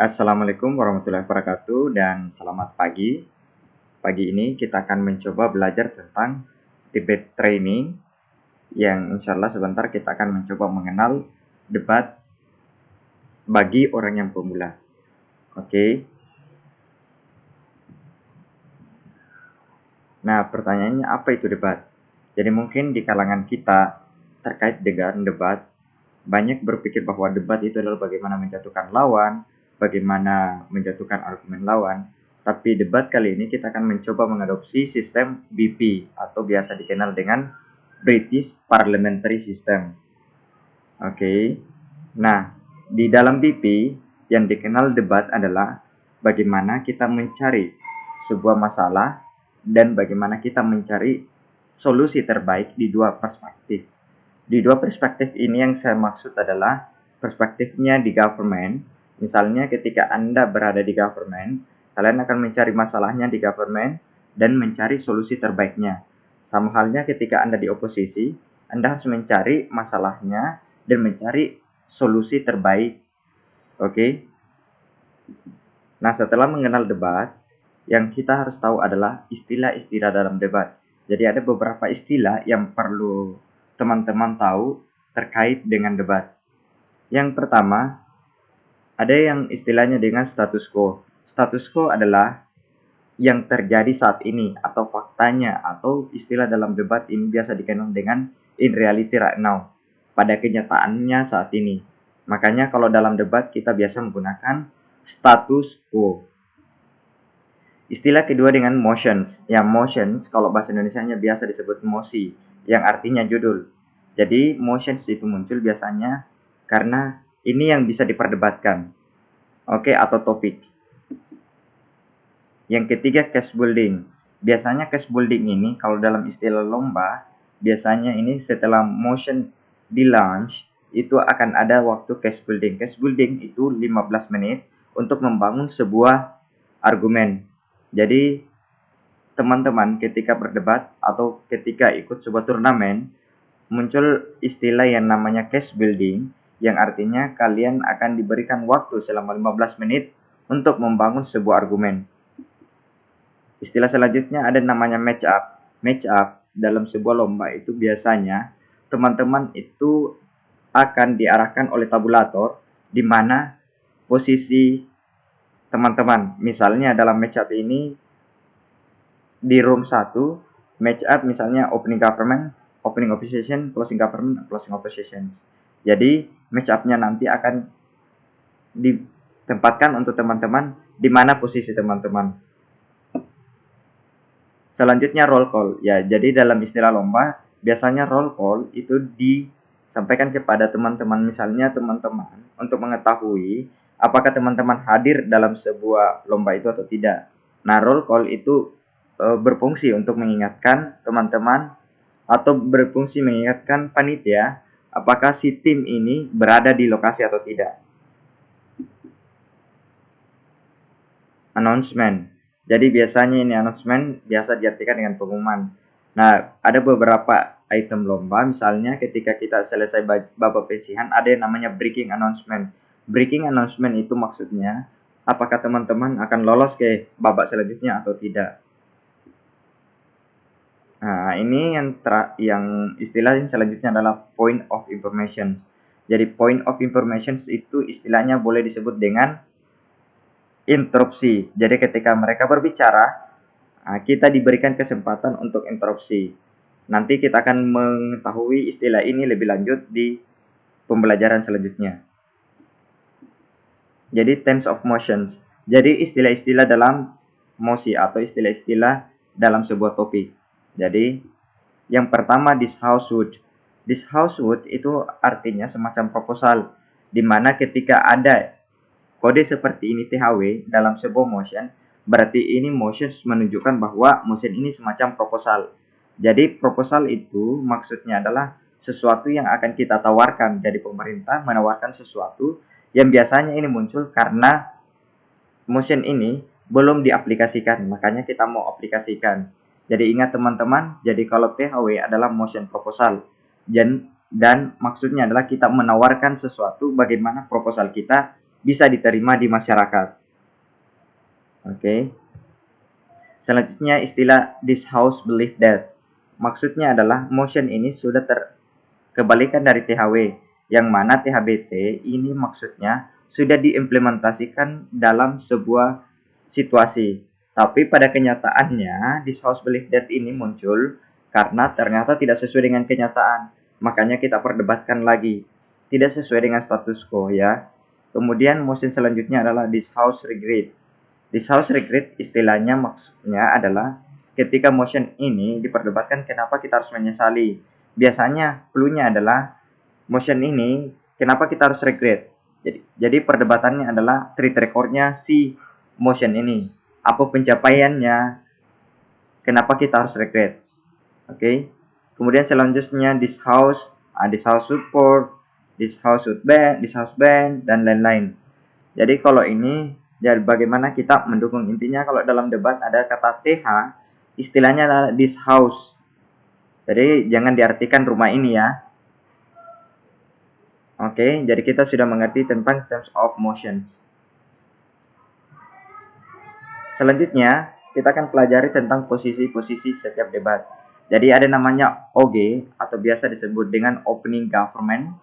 Assalamualaikum warahmatullahi wabarakatuh dan selamat pagi. Pagi ini kita akan mencoba belajar tentang debate training yang insya Allah sebentar kita akan mencoba mengenal debat bagi orang yang pemula. Oke. Nah, pertanyaannya apa itu debat? Jadi mungkin di kalangan kita terkait dengan debat banyak berpikir bahwa debat itu adalah bagaimana menjatuhkan lawan, bagaimana menjatuhkan argumen lawan. Tapi debat kali ini kita akan mencoba mengadopsi sistem BP atau biasa dikenal dengan British Parliamentary System. Oke. Nah, di dalam BP yang dikenal debat adalah bagaimana kita mencari sebuah masalah dan bagaimana kita mencari solusi terbaik di dua perspektif. Di dua perspektif ini yang saya maksud adalah perspektifnya di government. Misalnya ketika Anda berada di government, kalian akan mencari masalahnya di government dan mencari solusi terbaiknya. Sama halnya ketika Anda di oposisi, Anda harus mencari masalahnya dan mencari solusi terbaik. Oke? Nah, setelah mengenal debat, yang kita harus tahu adalah istilah-istilah dalam debat. Jadi ada beberapa istilah yang perlu teman-teman tahu terkait dengan debat. Yang pertama, ada yang istilahnya dengan status quo. Status quo adalah yang terjadi saat ini atau faktanya atau istilah dalam debat ini biasa dikenal dengan in reality right now. Pada kenyataannya saat ini. Makanya kalau dalam debat kita biasa menggunakan status quo. Istilah kedua dengan motions. Yang motions kalau bahasa Indonesianya biasa disebut mosi, yang artinya judul. Jadi motions itu muncul biasanya karena ini yang bisa diperdebatkan. Oke, atau topik. Yang ketiga case building. Biasanya case building ini kalau dalam istilah lomba, biasanya ini setelah motion di launch itu akan ada waktu case building. Case building itu 15 menit untuk membangun sebuah argumen. Jadi teman-teman ketika berdebat atau ketika ikut sebuah turnamen muncul istilah yang namanya case building yang artinya kalian akan diberikan waktu selama 15 menit untuk membangun sebuah argumen. Istilah selanjutnya ada namanya match up. Match up dalam sebuah lomba itu biasanya teman-teman itu akan diarahkan oleh tabulator di mana posisi teman-teman. Misalnya dalam match up ini di room 1, match up misalnya opening government, opening opposition, closing government, closing oppositions. Jadi match up-nya nanti akan ditempatkan untuk teman-teman di mana posisi teman-teman. Selanjutnya roll call. Ya, jadi dalam istilah lomba biasanya roll call itu disampaikan kepada teman-teman, misalnya teman-teman untuk mengetahui apakah teman-teman hadir dalam sebuah lomba itu atau tidak. Nah, roll call itu berfungsi untuk mengingatkan teman-teman atau berfungsi mengingatkan panitia apakah si tim ini berada di lokasi atau tidak. Announcement. Jadi biasanya ini announcement biasa diartikan dengan pengumuman. Nah, ada beberapa item lomba, misalnya ketika kita selesai babak penyisihan ada yang namanya breaking announcement. Breaking announcement itu maksudnya apakah teman-teman akan lolos ke babak selanjutnya atau tidak. Nah, ini yang istilah yang selanjutnya adalah point of information. Jadi point of information itu istilahnya boleh disebut dengan interupsi. Jadi ketika mereka berbicara, kita diberikan kesempatan untuk interupsi. Nanti kita akan mengetahui istilah ini lebih lanjut di pembelajaran selanjutnya. Jadi terms of motions. Jadi istilah-istilah dalam mosi atau istilah-istilah dalam sebuah topik. Jadi yang pertama this house would. This house would itu artinya semacam proposal di mana ketika ada kode seperti ini THW dalam sebuah motion, berarti ini motion menunjukkan bahwa motion ini semacam proposal. Jadi proposal itu maksudnya adalah sesuatu yang akan kita tawarkan. Jadi pemerintah menawarkan sesuatu yang biasanya ini muncul karena motion ini belum diaplikasikan. Makanya kita mau aplikasikan. Jadi ingat teman-teman, jadi kalau THW adalah motion proposal. Dan maksudnya adalah kita menawarkan sesuatu bagaimana proposal kita bisa diterima di masyarakat. Oke. Selanjutnya istilah this house believe that. Maksudnya adalah motion ini sudah terkebalikan dari THW, yang mana THBT ini maksudnya sudah diimplementasikan dalam sebuah situasi. Tapi pada kenyataannya this house believe that ini muncul karena ternyata tidak sesuai dengan kenyataan. Makanya kita perdebatkan lagi. Tidak sesuai dengan status quo ya. Kemudian motion selanjutnya adalah this house regret. This house regret istilahnya maksudnya adalah ketika motion ini diperdebatkan kenapa kita harus menyesali. Biasanya clue-nya adalah motion ini kenapa kita harus regret. Jadi perdebatannya adalah track record-nya si motion ini. Apa pencapaiannya? Kenapa kita harus regret? Oke. Kemudian selanjutnya this house support, this house band dan lain-lain. Jadi kalau ini jadi bagaimana kita mendukung, intinya kalau dalam debat ada kata TH, istilahnya adalah this house. Jadi jangan diartikan rumah ini ya. Oke, jadi kita sudah mengerti tentang terms of motions. Selanjutnya, kita akan pelajari tentang posisi-posisi setiap debat. Jadi ada namanya OG atau biasa disebut dengan opening government.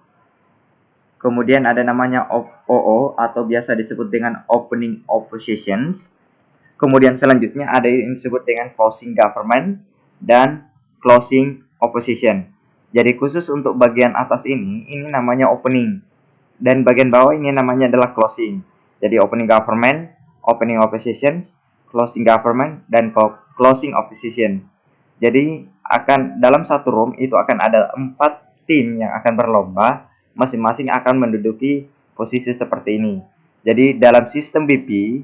Kemudian ada namanya OO atau biasa disebut dengan opening oppositions. Kemudian selanjutnya ada yang disebut dengan closing government dan closing opposition. Jadi khusus untuk bagian atas ini namanya opening. Dan bagian bawah ini namanya adalah closing. Jadi opening government, opening oppositions, closing government, dan closing opposition. Jadi dalam satu room itu akan ada 4 tim yang akan berlomba. Masing-masing akan menduduki posisi seperti ini. Jadi dalam sistem BP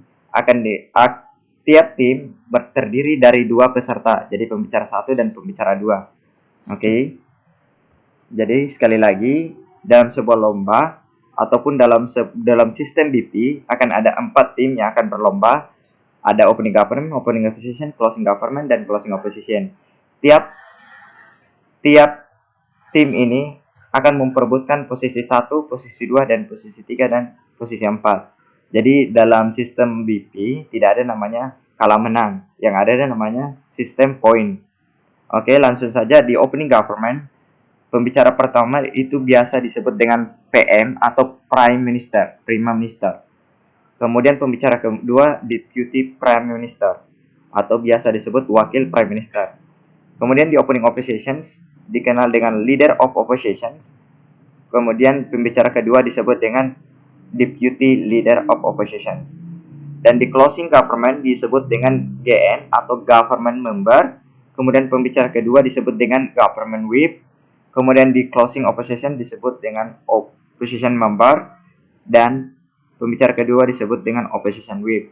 tiap tim terdiri dari 2 peserta. Jadi pembicara 1 dan pembicara 2. Oke. Jadi sekali lagi dalam sebuah lomba ataupun dalam sistem BP akan ada 4 tim yang akan berlomba. Ada opening government, opening opposition, closing government, dan closing opposition. Tiap tim ini akan memperebutkan posisi 1, posisi 2, dan posisi 3, dan posisi 4. Jadi dalam sistem BP tidak ada namanya kalah menang. Yang ada namanya sistem poin. Oke, langsung saja di opening government. Pembicara pertama itu biasa disebut dengan PM atau Prime Minister. Kemudian pembicara kedua Deputy Prime Minister atau biasa disebut Wakil Prime Minister. Kemudian di opening oppositions dikenal dengan Leader of Oppositions. Kemudian pembicara kedua disebut dengan Deputy Leader of Oppositions. Dan di closing government disebut dengan GN atau Government Member. Kemudian pembicara kedua disebut dengan Government Whip. Kemudian di closing opposition disebut dengan Opposition Member. Dan pembicara kedua disebut dengan Opposition Whip.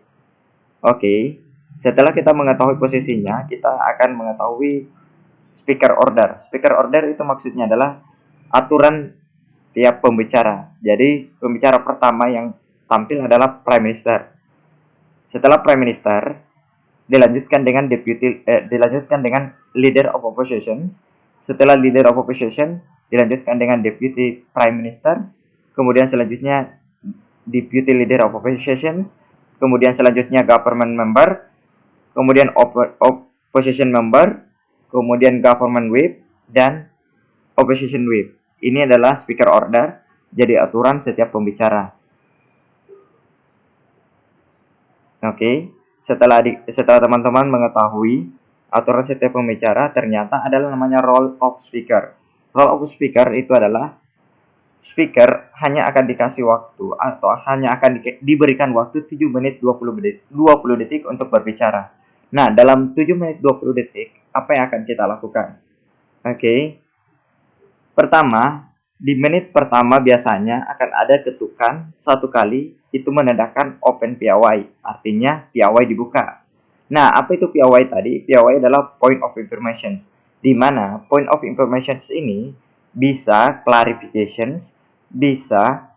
Oke, setelah kita mengetahui posisinya, kita akan mengetahui speaker order. Speaker order itu maksudnya adalah aturan tiap pembicara. Jadi pembicara pertama yang tampil adalah Prime Minister. Setelah Prime Minister dilanjutkan dengan Leader of Opposition. Setelah Leader of Opposition dilanjutkan dengan Deputy Prime Minister. Kemudian selanjutnya Deputy Leader of Opposition. Kemudian selanjutnya Government Member. Kemudian Opposition Member. Kemudian Government Whip dan Opposition Whip. Ini adalah speaker order, jadi aturan setiap pembicara. Oke, setelah teman-teman mengetahui aturan setiap pembicara, ternyata adalah namanya role of speaker. Role of speaker itu adalah speaker hanya akan dikasih waktu atau hanya akan diberikan waktu 7 menit 20 detik untuk berbicara. Nah, dalam 7 menit 20 detik apa yang akan kita lakukan? Oke. Pertama, di menit pertama biasanya akan ada ketukan 1 kali, itu menandakan open POI, artinya POI dibuka. Nah, apa itu POI tadi? POI adalah point of information, di mana point of information ini bisa clarifications, bisa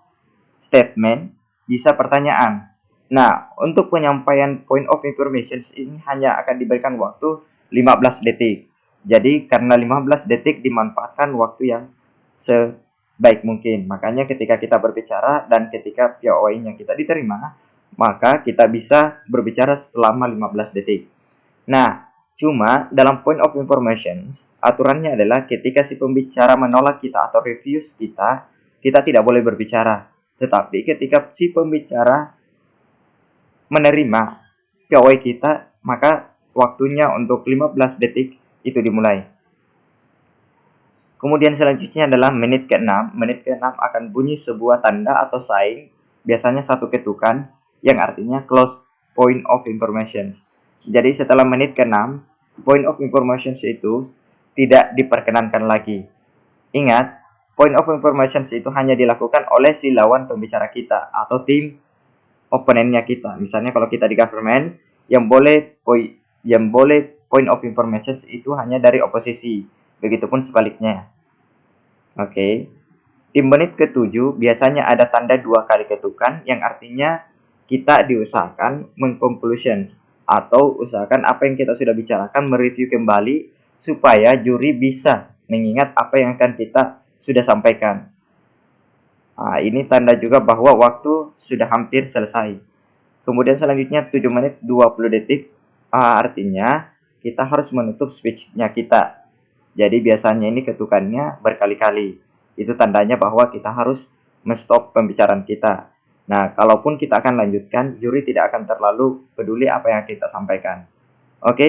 statement, bisa pertanyaan. Nah, untuk penyampaian point of information ini hanya akan diberikan waktu 15 detik. Jadi karena 15 detik dimanfaatkan waktu yang sebaik mungkin. Makanya ketika kita berbicara dan ketika POI-nya kita diterima, maka kita bisa berbicara selama 15 detik. Nah, cuma dalam point of information, aturannya adalah ketika si pembicara menolak kita atau refuse kita, kita tidak boleh berbicara. Tetapi ketika si pembicara menerima POI kita, maka waktunya untuk 15 detik itu dimulai. Kemudian selanjutnya adalah menit ke-6. Menit ke-6 akan bunyi sebuah tanda atau sign, biasanya satu ketukan, yang artinya close point of information. Jadi setelah menit ke-6, point of information itu tidak diperkenankan lagi. Ingat, point of information itu hanya dilakukan oleh si lawan pembicara kita atau tim oponennya kita. Misalnya kalau kita di government, yang boleh point of information itu hanya dari oposisi. Begitupun sebaliknya. Oke. Di menit ke-7 biasanya ada tanda 2 kali ketukan yang artinya kita diusahakan mengconclusions atau usahakan apa yang kita sudah bicarakan mereview kembali supaya juri bisa mengingat apa yang akan kita sudah sampaikan. Nah, ini tanda juga bahwa waktu sudah hampir selesai. Kemudian selanjutnya 7 menit 20 detik artinya kita harus menutup speech-nya kita. Jadi biasanya ini ketukannya berkali-kali. Itu tandanya bahwa kita harus menstop pembicaraan kita. Nah, kalaupun kita akan lanjutkan, juri tidak akan terlalu peduli apa yang kita sampaikan. Oke.